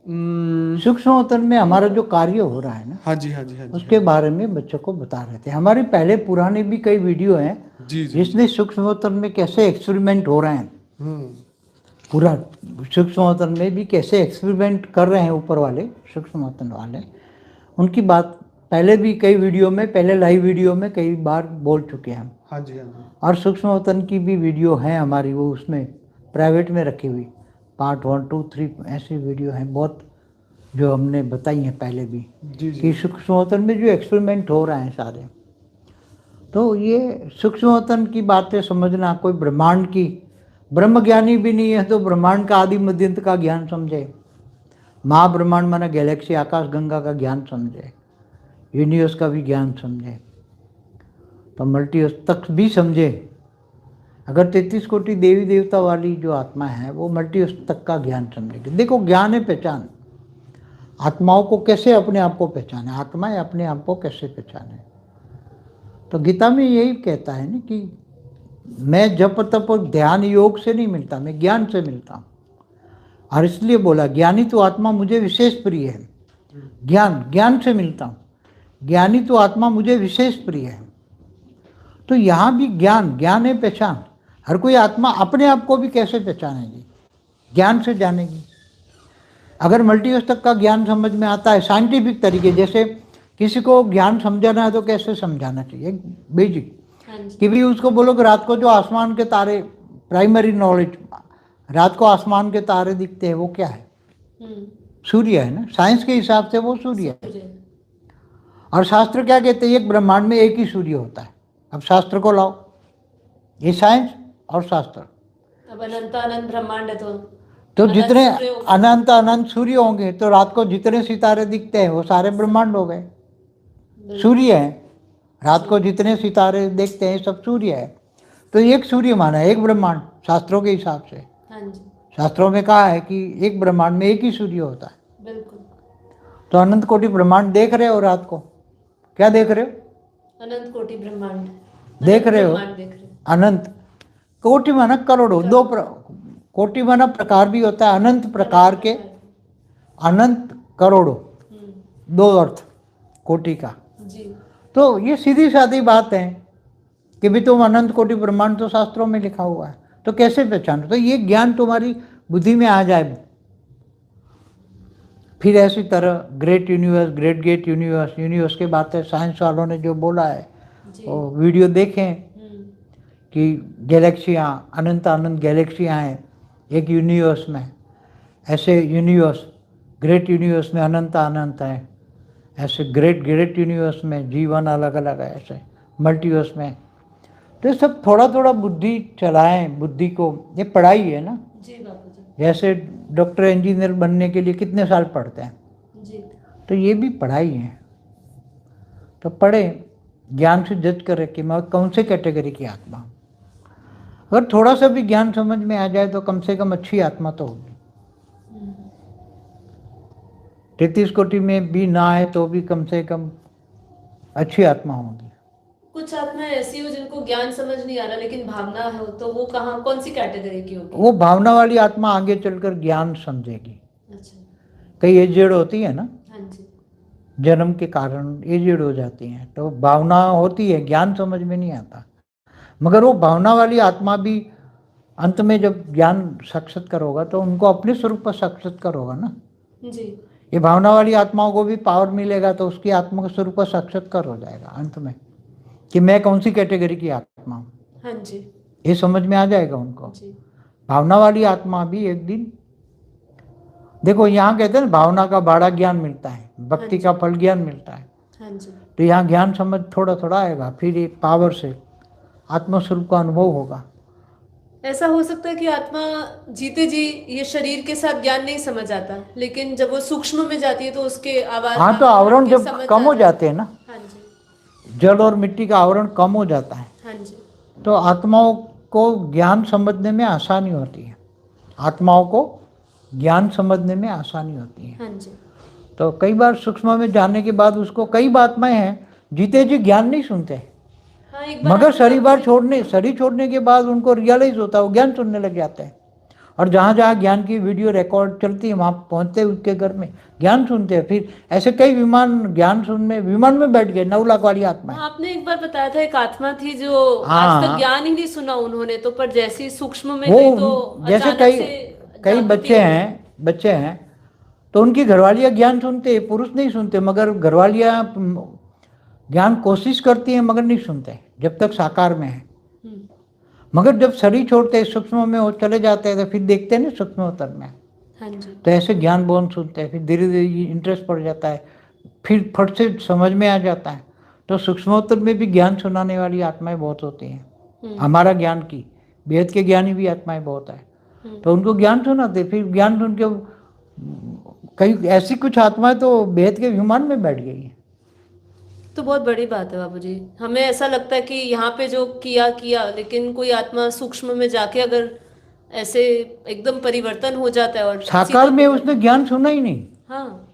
सूक्ष्म अवतरण में हमारा जो कार्य हो रहा है ना, हाँ जी, हाँ जी, हाँ जी, उसके बारे में बच्चों को बता रहे थे। हमारे पहले पुराने भी कई वीडियो हैं जी जी। जिसमें सूक्ष्म अवतरण में कैसे एक्सपेरिमेंट हो रहे हैं, पूरा सूक्ष्म अवतरण में भी कैसे एक्सपेरिमेंट कर रहे हैं ऊपर वाले सूक्ष्म अवतरण वाले, उनकी बात पहले भी कई वीडियो में, पहले लाइव वीडियो में कई बार बोल चुके हैं हम। हाँ जी, हाँ जी। और सूक्ष्म अवतरण की भी वीडियो है हमारी, वो उसमें प्राइवेट में रखी हुई, पार्ट 1, 2, 3 ऐसी वीडियो हैं बहुत, जो हमने बताई हैं पहले भी, जी जी। कि सूक्ष्म अवतरण में जो एक्सपेरिमेंट हो रहे हैं सारे। तो ये सूक्ष्म अवतरण की बातें समझना, कोई ब्रह्मांड की, ब्रह्मज्ञानी भी नहीं है तो ब्रह्मांड का आदि मध्यंत का ज्ञान समझे, महाब्रह्मांड माना गैलेक्सी आकाश गंगा का ज्ञान समझे, यूनिवर्स का भी ज्ञान समझे, तो मल्टीवर्स तक भी समझे। अगर 33 कोटि देवी देवता वाली जो आत्मा है वो मल्टीवर्स तक का ज्ञान समझेगी। देखो ज्ञान है पहचान, आत्माओं को कैसे अपने आप को पहचाने, आत्माएं अपने आप को कैसे पहचाने। तो गीता में यही कहता है ना कि मैं जप तप ध्यान योग से नहीं मिलता, मैं ज्ञान से मिलता हूँ। और इसलिए बोला ज्ञानी तो आत्मा मुझे विशेष प्रिय है, ज्ञान ज्ञान से मिलता हूँ, ज्ञानी तो आत्मा मुझे विशेष प्रिय है। तो यहाँ भी ज्ञान, ज्ञान है पहचान। हर कोई आत्मा अपने आप को भी कैसे पहचानेगी, ज्ञान से जानेगी। अगर मल्टीवर्स तक का ज्ञान समझ में आता है साइंटिफिक तरीके, जैसे किसी को ज्ञान समझाना है तो कैसे समझाना चाहिए, बेसिक, कि भी उसको बोलो कि रात को जो आसमान के तारे, प्राइमरी नॉलेज, रात को आसमान के तारे दिखते हैं वो क्या है, सूर्य है ना, साइंस के हिसाब से वो सूर्य है। और शास्त्र क्या कहते हैं, एक ब्रह्मांड में एक ही सूर्य होता है। अब शास्त्र को लाओ, ये साइंस और शास्त्र। अब अनंत अनंत ब्रह्मांड है तो जितने अनंत अनंत सूर्य होंगे तो रात को जितने सितारे दिखते हैं वो सारे ब्रह्मांड हो गए, सूर्य है। रात को जितने सितारे देखते हैं सब सूर्य है। तो एक सूर्य माना है, एक ब्रह्मांड शास्त्रों के हिसाब से। शास्त्रों में कहा है कि एक ब्रह्मांड में एक ही सूर्य होता है। बिल्कुल। तो अनंत कोटि ब्रह्मांड देख रहे हो, रात को क्या देख रहे हो, अनंत कोटि ब्रह्मांड देख रहे हो। अनंत कोटि माना करोड़ों, दो कोटि माना प्रकार भी होता है, अनंत प्रकार के, अनंत करोड़ों, दो अर्थ कोटि का। तो ये सीधी सादी बात है कि भी तुम अनंत कोटि ब्रह्मांड तो शास्त्रों में लिखा हुआ है, तो कैसे पहचानो। तो ये ज्ञान तुम्हारी बुद्धि में आ जाए। फिर ऐसी तरह great universe, great gate universe, universe की बातें साइंस वालों ने जो बोला है वो वीडियो देखें कि गैलेक्सियाँ, अनंत अनंत गैलेक्सियाँ हैं एक यूनिवर्स में। ऐसे यूनिवर्स, ग्रेट यूनिवर्स में अनंत अनंत हैं, ऐसे ग्रेट ग्रेट यूनिवर्स में जीवन अलग अलग है, ऐसे मल्टीवर्स में। तो ये सब थोड़ा थोड़ा बुद्धि चलाएं, बुद्धि को, ये पढ़ाई है ना। जी बाबू जी। जैसे डॉक्टर इंजीनियर बनने के लिए कितने साल पढ़ते हैं जी, तो ये भी पढ़ाई है। तो पढ़े, ज्ञान से जज करें कि मैं कौन से कैटेगरी की आत्मा हूँ। अगर थोड़ा सा भी ज्ञान समझ में आ जाए तो कम से कम अच्छी आत्मा तो होगी। 33 कोटि में भी ना आए तो भी कम से कम अच्छी आत्मा होगी। कुछ आत्मा ऐसी हो जिनको ज्ञान समझ नहीं आ रहा लेकिन भावना हो, तो वो कहाँ, कौन सी कैटेगरी की होगी? वो भावना वाली आत्मा आगे चलकर ज्ञान समझेगी। अच्छा। कई एजेड होती है ना, हाँ जी। जन्म के कारण एजेड हो जाती हैं, तो भावना होती है, ज्ञान समझ में नहीं आता। मगर वो भावना वाली आत्मा भी अंत में जब ज्ञान साक्षात्कार होगा तो उनको अपने स्वरूप पर साक्षात्कार होगा ना जी। ये भावना वाली आत्माओं को भी पावर मिलेगा तो उसकी आत्मा का स्वरूप पर साक्षात्कार हो जाएगा अंत में, कि मैं कौन सी कैटेगरी की आत्मा हूँ। हाँ जी। ये समझ में आ जाएगा उनको। जी। भावना वाली आत्मा भी एक दिन, देखो यहाँ कहते हैं ना भावना का बाड़ा ज्ञान मिलता है, भक्ति का फल ज्ञान मिलता है। हाँ जी। तो यहाँ ज्ञान समझ थोड़ा थोड़ा आएगा, फिर ये पावर से आत्मस्वरूप का अनुभव होगा। ऐसा हो सकता है कि आत्मा जीते जी ये शरीर के साथ ज्ञान नहीं समझ आता, लेकिन जब वो सूक्ष्म में जाती है तो उसके आवाज, हाँ, तो आवरण जब कम हो जाते हैं ना, हाँ जी, जल और मिट्टी का आवरण कम हो जाता है, हाँ जी, तो आत्माओं को ज्ञान समझने में आसानी होती है। आत्माओं को ज्ञान समझने में आसानी होती है। हाँ जी। तो कई बार सूक्ष्म में जाने के बाद उसको, कई बातें हैं जीते जी ज्ञान नहीं सुनते, हाँ, मगर शरीर छोड़ने के बाद उनको रियलाइज होता है, वो ज्ञान सुनने लग जाते हैं। और जहाँ जहाँ ज्ञान की वीडियो रिकॉर्ड चलती है वहाँ पहुँचते हैं उसके घर में, ज्ञान सुनते हैं। फिर ऐसे कई ज्ञान सुनने विमान में बैठ गए 9 लाख वाली आत्मा है। आपने एक बार बताया था एक आत्मा थी जो आज तक ज्ञान ही नहीं सुना उन्होंने, तो पर जैसे ही सूक्ष्म में गई तो वो जैसे अचानक कई से कई जागृति बच्चे हैं तो उनकी घरवालियाँ ज्ञान सुनते हैं, पुरुष नहीं सुनते, मगर घरवालियाँ ज्ञान कोशिश करती हैं मगर नहीं सुनते जब तक साकार में है। मगर जब शरीर छोड़ते हैं सूक्ष्म में वो चले जाते हैं तो फिर देखते हैं ना सूक्ष्मोत्तर में। हाँ जी। तो ऐसे ज्ञान बोन सुनते हैं, फिर धीरे धीरे इंटरेस्ट पड़ जाता है, फिर फट से समझ में आ जाता है। तो सूक्ष्मोत्तर में भी ज्ञान सुनाने वाली आत्माएं बहुत होती हैं, हमारा ज्ञान की, वेद के ज्ञानी भी आत्माएं बहुत है। तो उनको ज्ञान सुनाते, फिर ज्ञान सुन के कई ऐसी कुछ आत्माएं तो वेद के विमान में बैठ गई है। तो बहुत बड़ी बात है बाबूजी। हमें ऐसा लगता है कि यहाँ पे जो किया, लेकिन कोई आत्मा सूक्ष्म में जाके अगर ऐसे एकदम परिवर्तन हो जाता है और साकार में उसने ज्ञान सुना ही नहीं। हाँ,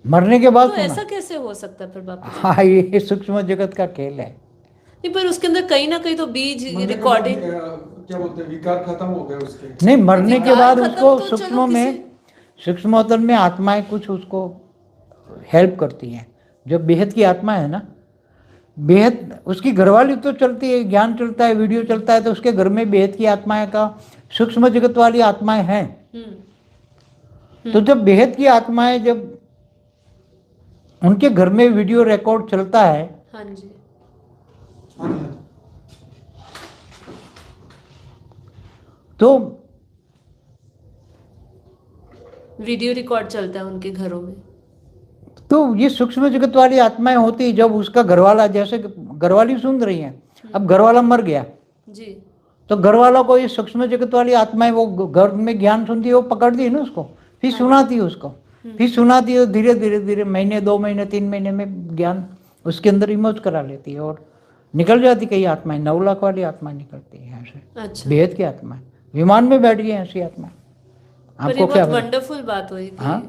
मरने के बाद तो ऐसा कैसे हो सकता है फिर बाबूजी? हाँ, ये सूक्ष्म जगत का खेल है। नहीं, पर उसके अंदर कहीं ना कहीं तो बीज रिकॉर्डिंग, क्या बोलते हैं, विकार खत्म हो गए उसके। नहीं, मरने के बाद उसको तो सूक्ष्मोत्तर में आत्माएं कुछ उसको हेल्प करती हैं। जो बेहद की आत्मा है ना, बेहद उसकी घरवाली तो चलती है, ज्ञान चलता है, वीडियो चलता है, तो उसके घर में बेहद की आत्माएं का सूक्ष्म जगत वाली आत्माएं हैं। तो जब बेहद की आत्माएं, जब उनके घर में वीडियो रिकॉर्ड चलता है, हाँ जी, तो वीडियो रिकॉर्ड चलता है उनके घरों में, तो ये सूक्ष्म जगत वाली आत्माएं होती। जब उसका घरवाला, जैसे घरवाली सुन रही है, अब घरवाला मर गया जी, तो घरवाला को ये सूक्ष्म जगत वाली आत्माएं, वो घर में ज्ञान सुनती है, वो पकड़ती है ना उसको, फिर सुनाती है उसको, फिर सुनाती है, धीरे धीरे धीरे महीने, 2 महीने, 3 महीने में ज्ञान उसके अंदर इमर्ज करा लेती है और निकल जाती। कई आत्माएं 9 लाख वाली आत्मा निकलती है ऐसे। अच्छा, बेहद की आत्माएं विमान में बैठ गई ऐसी आत्मा। आपको क्या वंडरफुल बात हुई। हाँ,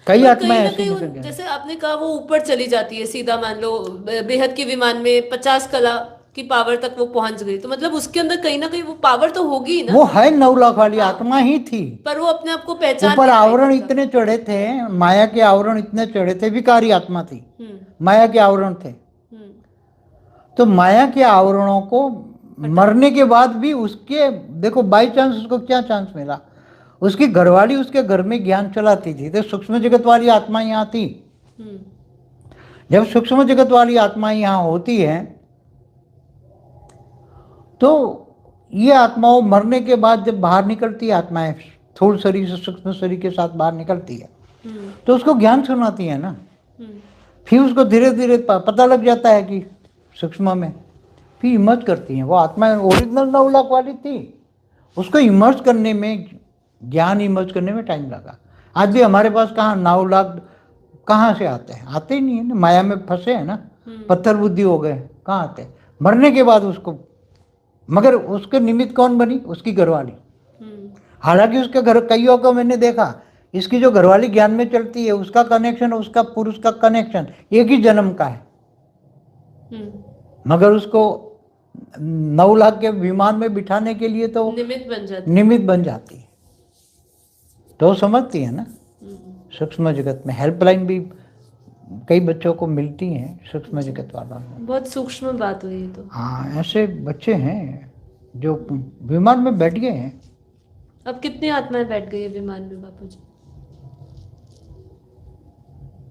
कई आत्माएं ऐसी निकल गई। जैसे आपने कहा वो ऊपर चली जाती है सीधा, मान लो बेहद के विमान में 50 कला की पावर तक वो पहुंच गई, तो मतलब उसके अंदर कहीं ना कहीं वो पावर तो होगी ना। वो है 9 लाख वाली आत्मा ही थी, पर वो अपने आप को पहचान ऊपर आवरण इतने चढ़े थे, माया के आवरण इतने चढ़े थे, विकारी आत्मा थी, माया के आवरण थे। तो माया के आवरणों को मरने के बाद भी उसके, देखो बाई चांस उसको क्या चांस मिला, उसकी घरवाली उसके घर में ज्ञान चलाती थी, तो सूक्ष्म जगत वाली आत्मा यहाँ थी। जब सूक्ष्म जगत वाली आत्मा यहाँ होती है तो ये आत्माओं मरने के बाद जब बाहर निकलती है, आत्माएं स्थूल शरीर से सूक्ष्म शरीर के साथ बाहर निकलती है, तो उसको ज्ञान सुनाती है ना। फिर उसको धीरे धीरे पता लग जाता है कि सूक्ष्म में, फिर इमर्ज करती हैं। वो आत्मा ओरिजिनल 9 लाख वाली थी, उसको इमर्ज करने में, ज्ञान इमर्ज करने में टाइम लगा। आज भी हमारे पास कहाँ 9 लाख कहाँ से आते हैं? आते ही नहीं है ना, माया में फंसे हैं ना, पत्थर बुद्धि हो गए, कहाँ आते? मरने के बाद उसको, मगर उसके निमित्त कौन बनी? उसकी घरवाली। हालांकि उसके घर, कईयों को मैंने देखा, इसकी जो घरवाली ज्ञान में चलती है, उसका कनेक्शन, उसका पुरुष का कनेक्शन एक ही जन्म का है, मगर उसको 9 लाख के विमान में बिठाने के लिए तो निमित्त बन जाती है। तो समझती है ना। सूक्ष्म जगत में हेल्पलाइन भी कई बच्चों को मिलती हैं सूक्ष्म जगत वाला में। बहुत सूक्ष्म बात हुई है। तो हाँ, ऐसे बच्चे हैं जो विमान में बैठ गए हैं। अब कितनी आत्माएं बैठ गई है विमान में बापूजी?